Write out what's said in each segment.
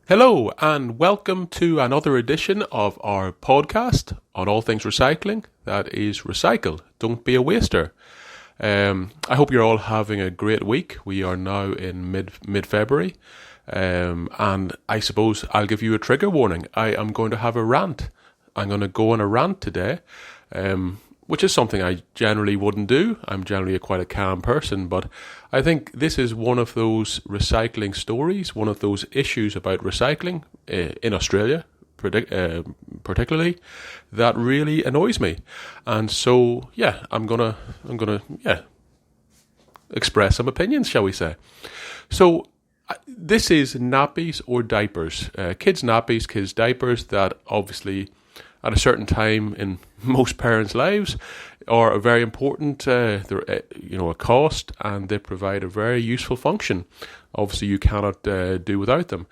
Hello, and welcome to another edition of our podcast on all things recycling. That is Recycle. Don't be a waster. I hope you're all having a great week. We are now in mid-February, and I suppose I'll give you a trigger warning. I am going to have a rant. I'm going to go on a rant today, which is something I generally wouldn't do. I'm generally quite a calm person, but I think this is one of those recycling stories, one of those issues about recycling in Australia, particularly, that really annoys me. And so, I'm gonna express some opinions, shall we say? So, this is nappies or diapers, kids' nappies, kids' diapers that obviously, at a certain time in most parents' lives, are very important. They're a cost, and they provide a very useful function. Obviously, you cannot do without them.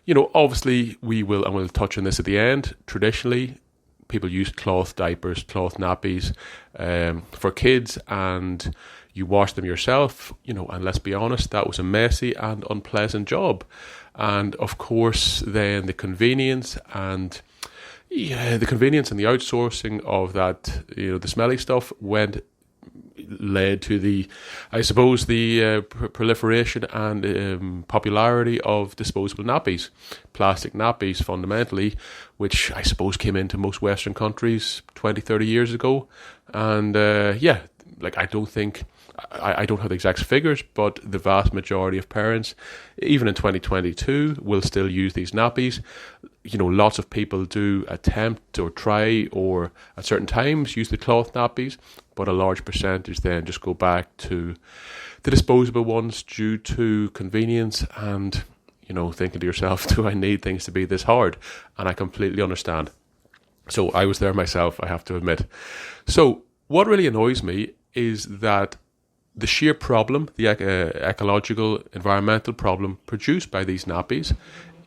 Obviously, we'll touch on this at the end. Traditionally, people use cloth diapers, cloth nappies for kids, and you wash them yourself. And let's be honest, that was a messy and unpleasant job. And of course, then the convenience and the outsourcing of that, the smelly stuff led to the proliferation and popularity of disposable nappies, plastic nappies fundamentally, which I suppose came into most Western countries 20, 30 years ago. And I don't have the exact figures, but the vast majority of parents, even in 2022, will still use these nappies. Lots of people do attempt or try or at certain times use the cloth nappies, but a large percentage then just go back to the disposable ones due to convenience and, thinking to yourself, do I need things to be this hard? And I completely understand. So I was there myself, I have to admit. So what really annoys me is that the sheer problem, the ecological, environmental problem produced by these nappies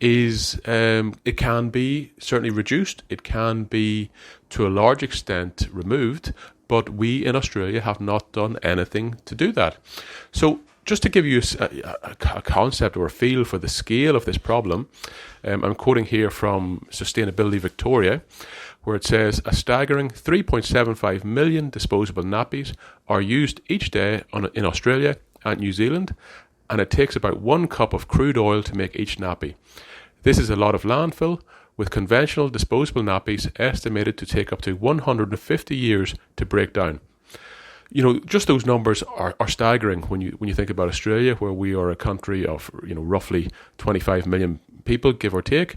is, it can be certainly reduced, it can be to a large extent removed, but we in Australia have not done anything to do that. So just to give you a concept or a feel for the scale of this problem, I'm quoting here from Sustainability Victoria, where it says a staggering 3.75 million disposable nappies are used each day in Australia and New Zealand, and it takes about 1 cup of crude oil to make each nappy. This is a lot of landfill, with conventional disposable nappies estimated to take up to 150 years to break down. Just those numbers are staggering when you think about Australia, where we are a country of roughly 25 million people, give or take.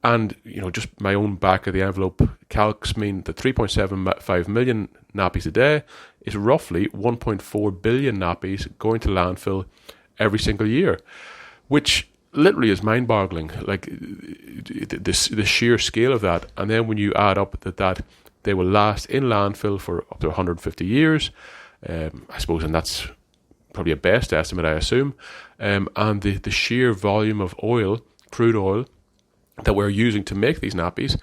And, just my own back of the envelope calcs mean that 3.75 million nappies a day is roughly 1.4 billion nappies going to landfill every single year, which literally is mind-boggling, like the sheer scale of that. And then when you add up that they will last in landfill for up to 150 years, I suppose, and that's probably a best estimate, I assume, and the sheer volume of oil, crude oil, that we're using to make these nappies,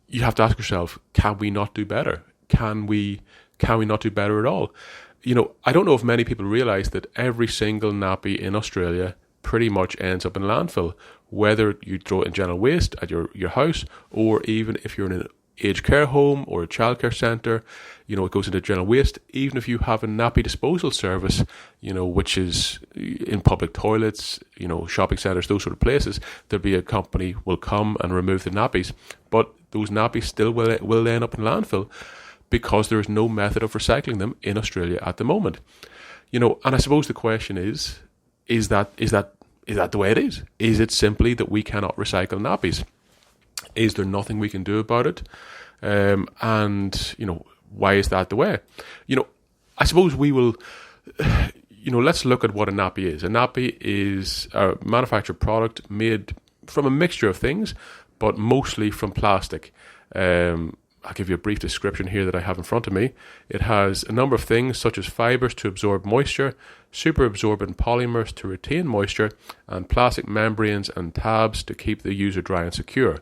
you have to ask yourself, can we not do better? Can we not do better at all? I don't know if many people realise that every single nappy in Australia pretty much ends up in landfill, whether you throw it in general waste at your house, or even if you're in an aged care home or a childcare centre, it goes into general waste. Even if you have a nappy disposal service, which is in public toilets, shopping centres, those sort of places, there'll be a company will come and remove the nappies, but those nappies still will end up in landfill because there is no method of recycling them in Australia at the moment. And I suppose the question is that the way it is? Is it simply that we cannot recycle nappies? Is there nothing we can do about it? Why is that the way? I suppose we will, let's look at what a nappy is. A nappy is a manufactured product made from a mixture of things, but mostly from plastic. I'll give you a brief description here that I have in front of me. It has a number of things such as fibers to absorb moisture, super absorbent polymers to retain moisture, and plastic membranes and tabs to keep the user dry and secure.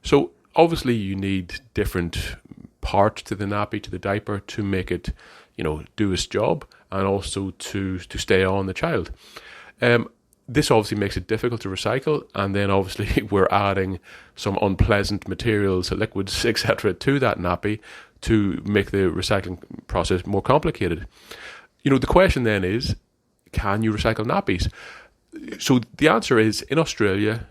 So obviously you need different parts to the nappy, to the diaper, to make it, do its job, and also to stay on the child. this obviously makes it difficult to recycle, and then obviously we're adding some unpleasant materials, liquids, etc. to that nappy to make the recycling process more complicated. The question then is, can you recycle nappies? So the answer is, in Australia,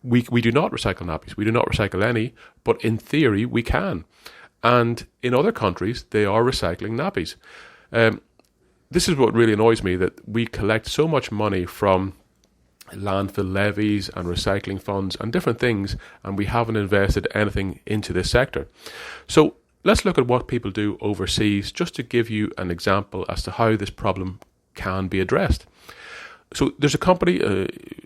we do not recycle nappies. We do not recycle any, but in theory we can. And in other countries, they are recycling nappies. This is what really annoys me, that we collect so much money from landfill levies and recycling funds and different things, and we haven't invested anything into this sector. So let's look at what people do overseas, just to give you an example as to how this problem can be addressed. So there's a company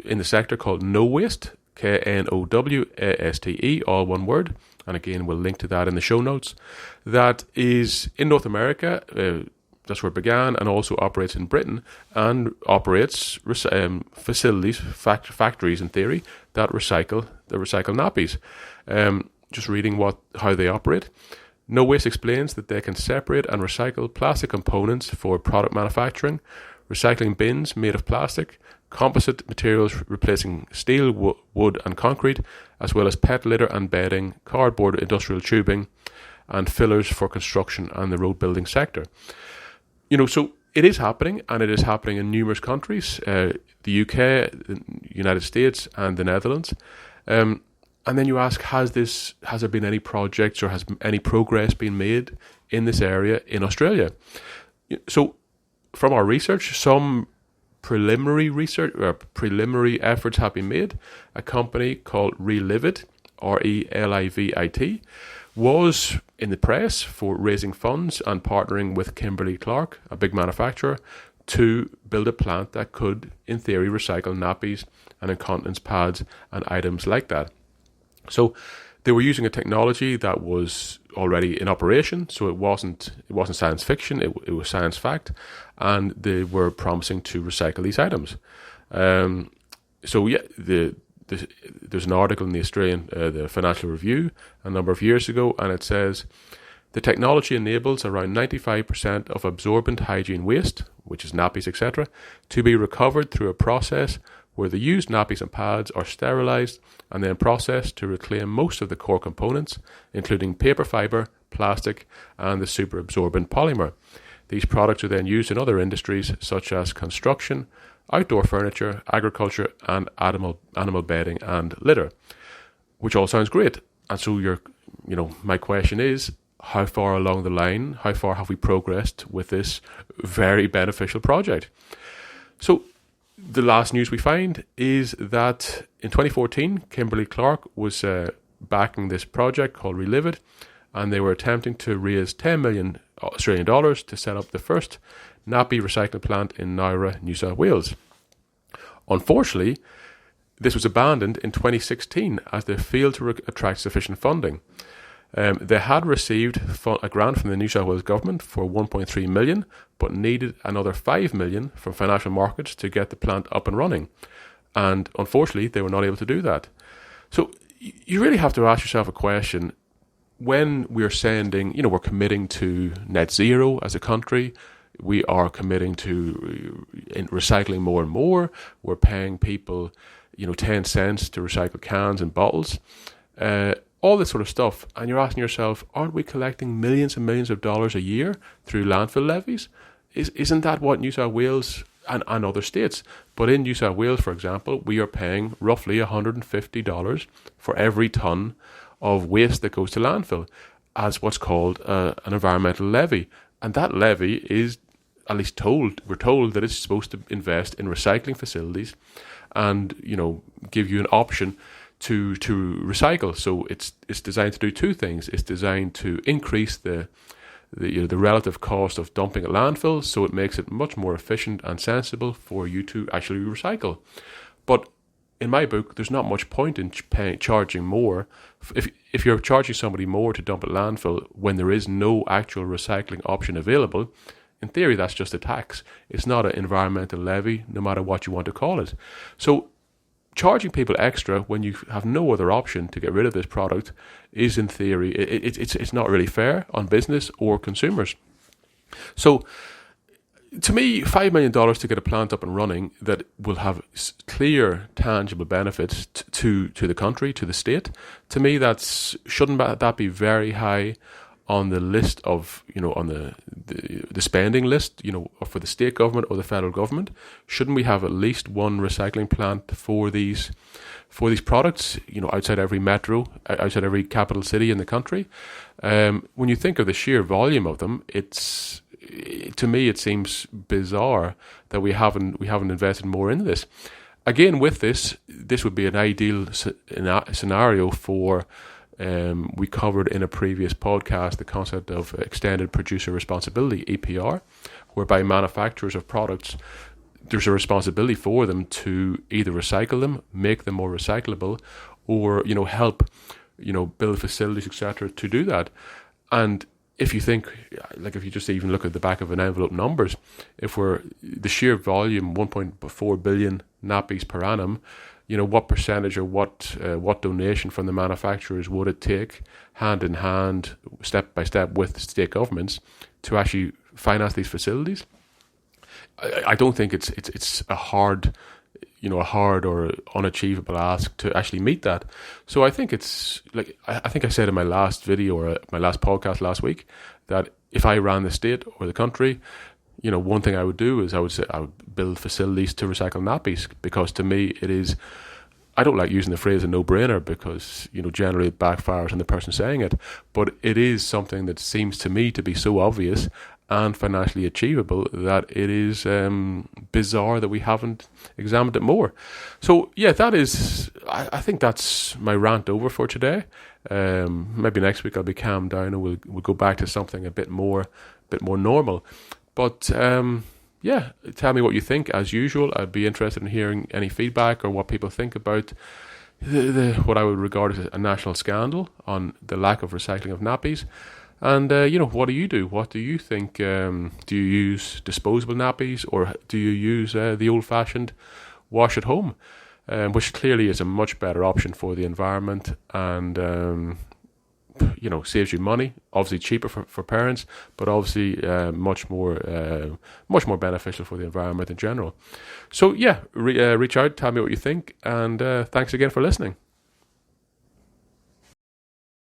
in the sector called No Waste, KNOWASTE, all one word, and again we'll link to that in the show notes, that is in North America. That's where it began, and also operates in Britain, and operates facilities, factories in theory, that recycle nappies. Just reading how they operate. No Waste explains that they can separate and recycle plastic components for product manufacturing, recycling bins made of plastic, composite materials replacing steel, wood and concrete, as well as pet litter and bedding, cardboard, industrial tubing, and fillers for construction and the road building sector. So it is happening, and it is happening in numerous countries, the UK, the United States, and the Netherlands. And then you ask, has there been any projects or has any progress been made in this area in Australia? So from our research, some preliminary efforts have been made. A company called Relivit, RELIVIT, was in the press for raising funds and partnering with Kimberly-Clark, a big manufacturer, to build a plant that could, in theory, recycle nappies and incontinence pads and items like that. So they were using a technology that was already in operation, so it wasn't science fiction, it was science fact, and they were promising to recycle these items. There's an article in the Australian the Financial Review a number of years ago, and it says the technology enables around 95% of absorbent hygiene waste, which is nappies, etc., to be recovered through a process where the used nappies and pads are sterilised and then processed to reclaim most of the core components, including paper fibre, plastic, and the superabsorbent polymer. These products are then used in other industries such as construction, outdoor furniture, agriculture, and animal bedding and litter, which all sounds great. And so my question is, how far along the line, how far have we progressed with this very beneficial project? So the last news we find is that in 2014, Kimberly-Clark was backing this project called Relivit, and they were attempting to raise 10 million Australian dollars to set up the first nappy recycling plant in Nowra, New South Wales. Unfortunately, this was abandoned in 2016 as they failed to attract sufficient funding. They had received a grant from the New South Wales government for 1.3 million, but needed another 5 million from financial markets to get the plant up and running. And unfortunately, they were not able to do that. So you really have to ask yourself a question. When we're we're committing to net zero as a country, we are committing to recycling more and more. We're paying people, 10 cents to recycle cans and bottles, all this sort of stuff. And you're asking yourself, aren't we collecting millions and millions of dollars a year through landfill levies? Isn't that what New South Wales and other states? But in New South Wales, for example, we are paying roughly $150 for every tonne of waste that goes to landfill as what's called an environmental levy. And that levy is, at least we're told that it's supposed to invest in recycling facilities and, give you an option to recycle. So it's designed to do two things. It's designed to increase the relative cost of dumping at landfill, so it makes it much more efficient and sensible for you to actually recycle. But in my book, there's not much point in charging more. If you're charging somebody more to dump at landfill when there is no actual recycling option available, in theory, that's just a tax. It's not an environmental levy, no matter what you want to call it. So charging people extra when you have no other option to get rid of this product is, in theory, it's not really fair on business or consumers. So To me, $5 million to get a plant up and running that will have clear, tangible benefits to the country, to the state. To me, shouldn't that be very high on the list of, on the spending list, for the state government or the federal government? Shouldn't we have at least one recycling plant for these products, outside every metro, outside every capital city in the country? When you think of the sheer volume of them, to me, it seems bizarre that we haven't invested more into this. Again, with this would be an ideal scenario for. We covered in a previous podcast the concept of extended producer responsibility (EPR), whereby manufacturers of products, there's a responsibility for them to either recycle them, make them more recyclable, or help build facilities, etc., to do that. And if you think, if you just even look at the back of an envelope numbers, if the sheer volume, 1.4 billion nappies per annum, what percentage or what donation from the manufacturers would it take, hand in hand, step by step with state governments, to actually finance these facilities? I don't think it's a hard or unachievable ask to actually meet that. So I think it's I think I said in my last video or my last podcast last week that if I ran the state or the country, one thing I would do is I would build facilities to recycle nappies, because to me it is. I don't like using the phrase a no-brainer because generally it backfires on the person saying it, but it is something that seems to me to be so obvious and financially achievable that it is bizarre that we haven't examined it more. So yeah, I think that's my rant over for today. Maybe next week I'll be calmed down and we'll go back to something a bit more normal. But yeah, tell me what you think. As usual, I'd be interested in hearing any feedback or what people think about what I would regard as a national scandal on the lack of recycling of nappies. And, what do you do? What do you think? Do you use disposable nappies, or do you use the old-fashioned wash at home, which clearly is a much better option for the environment and, saves you money, obviously cheaper for parents, but obviously much more beneficial for the environment in general. So, yeah, reach out, tell me what you think, and thanks again for listening.